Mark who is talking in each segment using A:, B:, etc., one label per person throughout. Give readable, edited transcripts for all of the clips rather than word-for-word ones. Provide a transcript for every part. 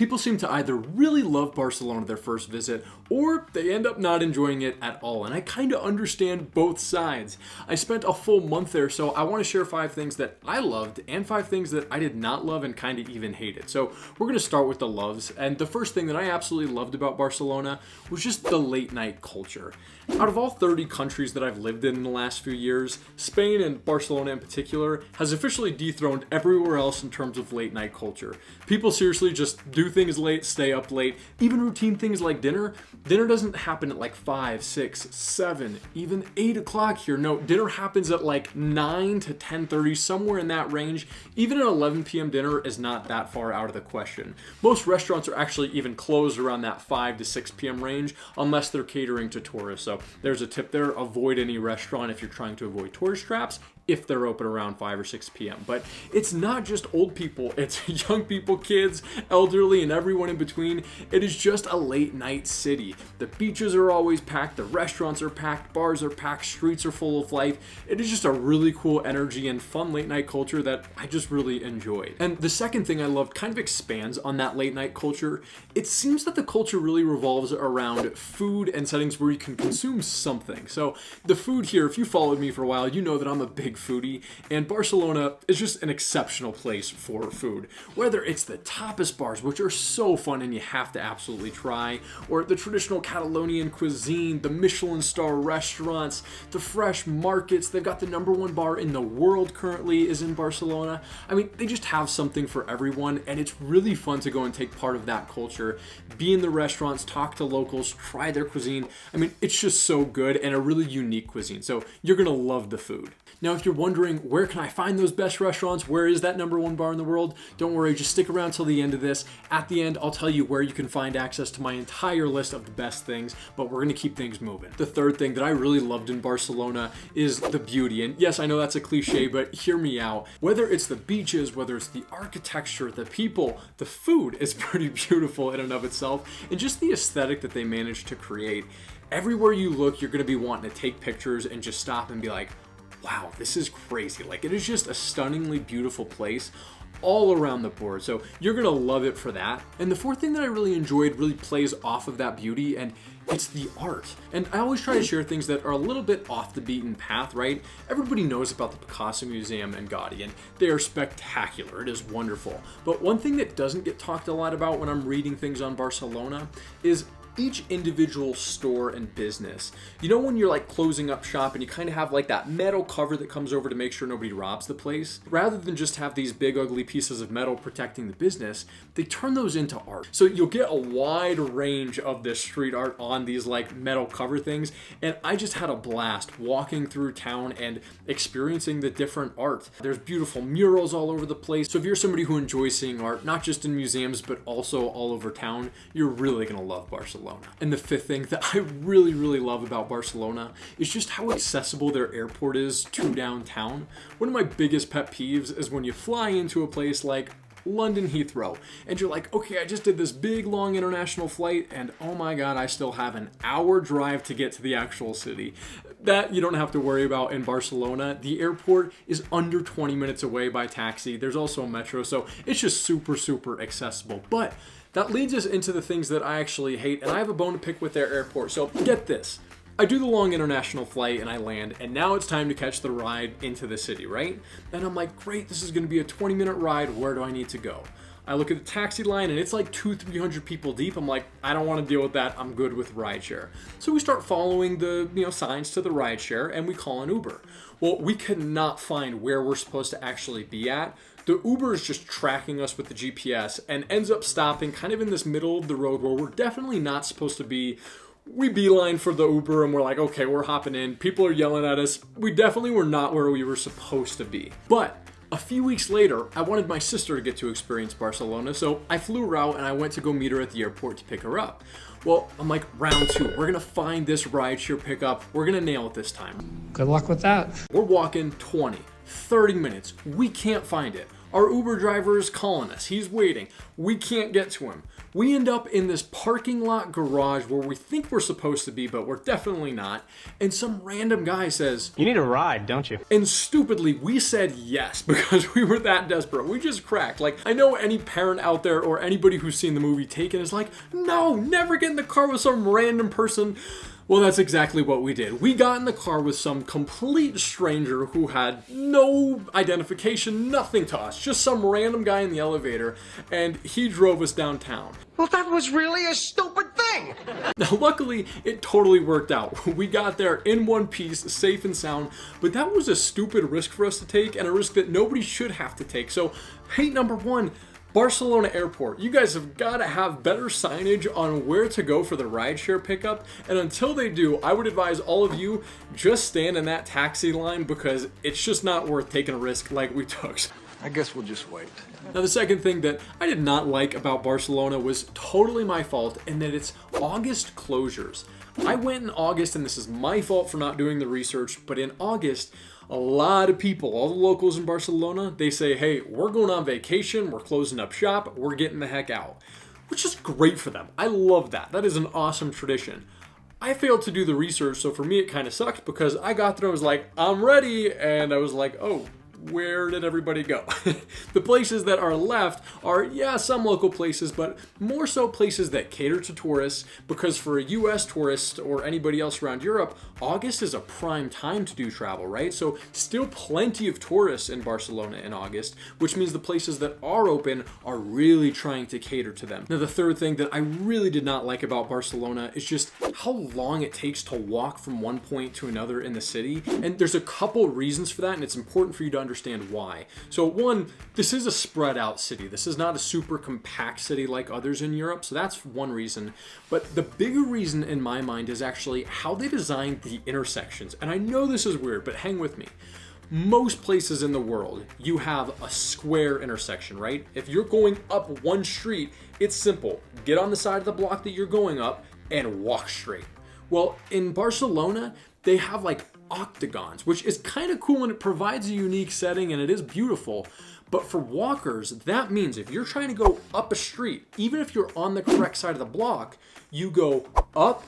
A: People seem to either really love Barcelona their first visit, or they end up not enjoying it at all, and I kind of understand both sides. I spent a full month there, so I want to share 5 things that I loved and 5 things that I did not love and kind of even hated. So we're going to start with the loves, and the first thing that I absolutely loved about Barcelona was just the late night culture. Out of all 30 countries that I've lived in the last few years, Spain, and Barcelona in particular, has officially dethroned everywhere else in terms of late night culture. People seriously just do things late, stay up late, even routine things like dinner. Dinner doesn't happen at like 5, 6, 7, even 8 o'clock here. No, dinner happens at like 9 to 10:30, somewhere in that range. Even an 11 p.m. dinner is not that far out of the question. Most restaurants are actually even closed around that 5 to 6 p.m. range, unless they're catering to tourists. So there's a tip there: avoid any restaurant if you're trying to avoid tourist traps, if they're open around 5 or 6 p.m. But it's not just old people, it's young people, kids, elderly, and everyone in between. It is just a late night city. The beaches are always packed, the restaurants are packed, bars are packed, streets are full of life. It is just a really cool energy and fun late night culture that I just really enjoyed. And the second thing I loved kind of expands on that late night culture. It seems that the culture really revolves around food and settings where you can consume something. So the food here, if you followed me for a while, you know that I'm a big foodie, and Barcelona is just an exceptional place for food. Whether it's the tapas bars, which are so fun and you have to absolutely try, or the traditional Catalonian cuisine, the Michelin star restaurants, the fresh markets. They've got the #1 bar in the world currently is in Barcelona. I mean, they just have something for everyone, and it's really fun to go and take part of that culture, be in the restaurants, talk to locals, try their cuisine. I mean, it's just so good and a really unique cuisine, so you're gonna love the food. Now, if you're wondering, where can I find those best restaurants? Where is that #1 bar in the world? Don't worry, just stick around till the end of this. At the end, I'll tell you where you can find access to my entire list of the best things, but we're gonna keep things moving. The third thing that I really loved in Barcelona is the beauty. And yes, I know that's a cliche, but hear me out. Whether it's the beaches, whether it's the architecture, the people, the food is pretty beautiful in and of itself, and just the aesthetic that they managed to create. Everywhere you look, you're gonna be wanting to take pictures and just stop and be like, wow, this is crazy. Like, it is just a stunningly beautiful place all around the board. So you're gonna love it for that. And the fourth thing that I really enjoyed really plays off of that beauty, and it's the art. And I always try to share things that are a little bit off the beaten path, right? Everybody knows about the Picasso Museum and Gaudi, and they are spectacular. It is wonderful. But one thing that doesn't get talked a lot about when I'm reading things on Barcelona is each individual store and business. You know, when you're like closing up shop and you kind of have like that metal cover that comes over to make sure nobody robs the place, rather than just have these big ugly pieces of metal protecting the business, they turn those into art. So you'll get a wide range of this street art on these like metal cover things, and I just had a blast walking through town and experiencing the different art. There's beautiful murals all over the place. So if you're somebody who enjoys seeing art, not just in museums, but also all over town, you're really gonna love Barcelona. And the fifth thing that I really, really love about Barcelona is just how accessible their airport is to downtown. One of my biggest pet peeves is when you fly into a place like London Heathrow and you're like, okay, I just did this big long international flight and oh my god, I still have an hour drive to get to the actual city. That you don't have to worry about in Barcelona. The airport is under 20 minutes away by taxi. There's also a metro, so it's just super, super accessible. But that leads us into the things that I actually hate, and I have a bone to pick with their airport. So get this. I do the long international flight and I land, and now it's time to catch the ride into the city, right? And I'm like, great, this is gonna be a 20-minute ride. Where do I need to go? I look at the taxi line and it's like 200-300 people deep. I'm like, I don't want to deal with that. I'm good with rideshare. So we start following the signs to the rideshare and we call an Uber. Well, we cannot find where we're supposed to actually be at. The Uber is just tracking us with the GPS and ends up stopping kind of in this middle of the road where we're definitely not supposed to be. We beeline for the Uber and we're like, okay, we're hopping in. People are yelling at us. We definitely were not where we were supposed to be. But a few weeks later, I wanted my sister to get to experience Barcelona, so I flew her out and I went to go meet her at the airport to pick her up. Well, I'm like, round 2, we're gonna find this rideshare pickup. We're gonna nail it this time.
B: Good luck with that.
A: We're walking 20, 30 minutes. We can't find it. Our Uber driver is calling us. He's waiting. We can't get to him. We end up in this parking lot garage where we think we're supposed to be, but we're definitely not. And some random guy says,
B: "You need a ride, don't you?"
A: And stupidly, we said yes because we were that desperate. We just cracked. Like, I know any parent out there or anybody who's seen the movie Taken is like, no, never get in the car with some random person. Well, that's exactly what we did. We got in the car with some complete stranger who had no identification, nothing to us, just some random guy in the elevator, and he drove us downtown.
C: Well, that was really a stupid thing.
A: Now, luckily, it totally worked out. We got there in one piece, safe and sound, but that was a stupid risk for us to take and a risk that nobody should have to take. So, hate number one, Barcelona Airport. You guys have got to have better signage on where to go for the rideshare pickup, and until they do, I would advise all of you just stand in that taxi line because it's just not worth taking a risk like we took.
C: I guess we'll just wait.
A: Now, the second thing that I did not like about Barcelona was totally my fault, and that it's August closures. I went in August, and this is my fault for not doing the research, but in August, a lot of people, all the locals in Barcelona, they say, hey, we're going on vacation, we're closing up shop, we're getting the heck out. Which is great for them. I love that. That is an awesome tradition. I failed to do the research, so for me it kind of sucked because I got there and was like, I'm ready, and I was like, oh, where did everybody go? The places that are left are, yeah, some local places, but more so places that cater to tourists, because for a US tourist or anybody else around Europe, August is a prime time to do travel, right? So still plenty of tourists in Barcelona in August, which means the places that are open are really trying to cater to them. Now, the third thing that I really did not like about Barcelona is just how long it takes to walk from one point to another in the city. And there's a couple reasons for that, and it's important for you to understand why. So one, this is a spread out city. This is not a super compact city like others in Europe, so that's one reason. But the bigger reason in my mind is actually how they designed the intersections. And I know this is weird, but hang with me. Most places in the world, you have a square intersection, right? If you're going up one street, it's simple. Get on the side of the block that you're going up and walk straight. Well, in Barcelona, they have like octagons, which is kind of cool and it provides a unique setting and it is beautiful. But for walkers, that means if you're trying to go up a street, even if you're on the correct side of the block, you go up,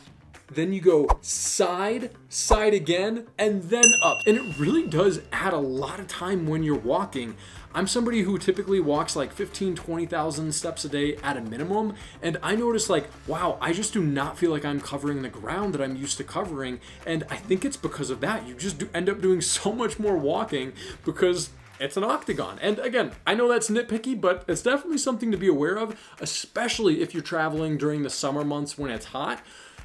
A: then you go side again, and then up. And it really does add a lot of time when you're walking. I'm somebody who typically walks like 15, 20,000 steps a day at a minimum. And I notice like, wow, I just do not feel like I'm covering the ground that I'm used to covering. And I think it's because of that. You just end up doing so much more walking because it's an octagon. And again, I know that's nitpicky, but it's definitely something to be aware of, especially if you're traveling during the summer months when it's hot.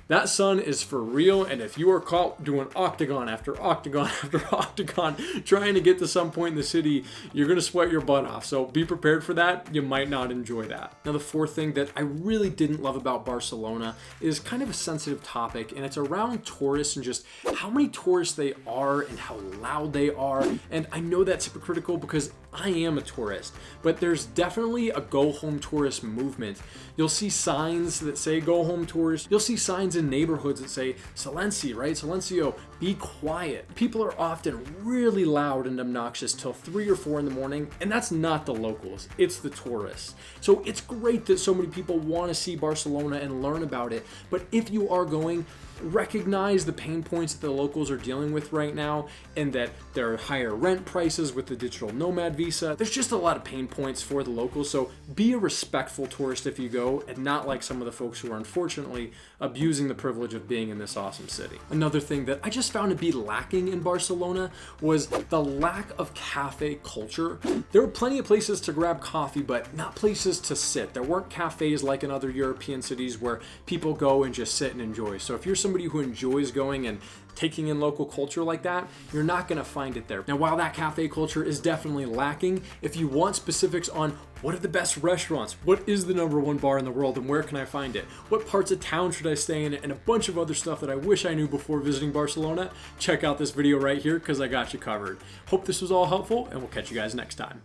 A: That sun is for real, and if you are caught doing octagon after octagon after octagon trying to get to some point in the city, you're going to sweat your butt off. So be prepared for that. You might not enjoy that. Now, the fourth thing that I really didn't love about Barcelona is kind of a sensitive topic, and it's around tourists and just how many tourists they are and how loud they are. And I know that's hypocritical because I am a tourist, but there's definitely a go home tourist movement. You'll see signs that say go home tourist. You'll see signs in neighborhoods that say silenci, right? Silencio, be quiet. People are often really loud and obnoxious till 3 or 4 in the morning, and that's not the locals, it's the tourists. So it's great that so many people want to see Barcelona and learn about it, but if you are going, recognize the pain points that the locals are dealing with right now, and that there are higher rent prices with the digital nomad visa. There's just a lot of pain points for the locals, so be a respectful tourist if you go, and not like some of the folks who are unfortunately abusing the privilege of being in this awesome city. Another thing that I just found to be lacking in Barcelona was the lack of cafe culture. There were plenty of places to grab coffee, but not places to sit. There weren't cafes like in other European cities where people go and just sit and enjoy. So if you're somebody who enjoys going and taking in local culture like that, you're not going to find it there. Now, while that cafe culture is definitely lacking, if you want specifics on what are the best restaurants, what is the #1 bar in the world, and where can I find it, what parts of town should I stay in, and a bunch of other stuff that I wish I knew before visiting Barcelona, check out this video right here because I got you covered. Hope this was all helpful, and we'll catch you guys next time.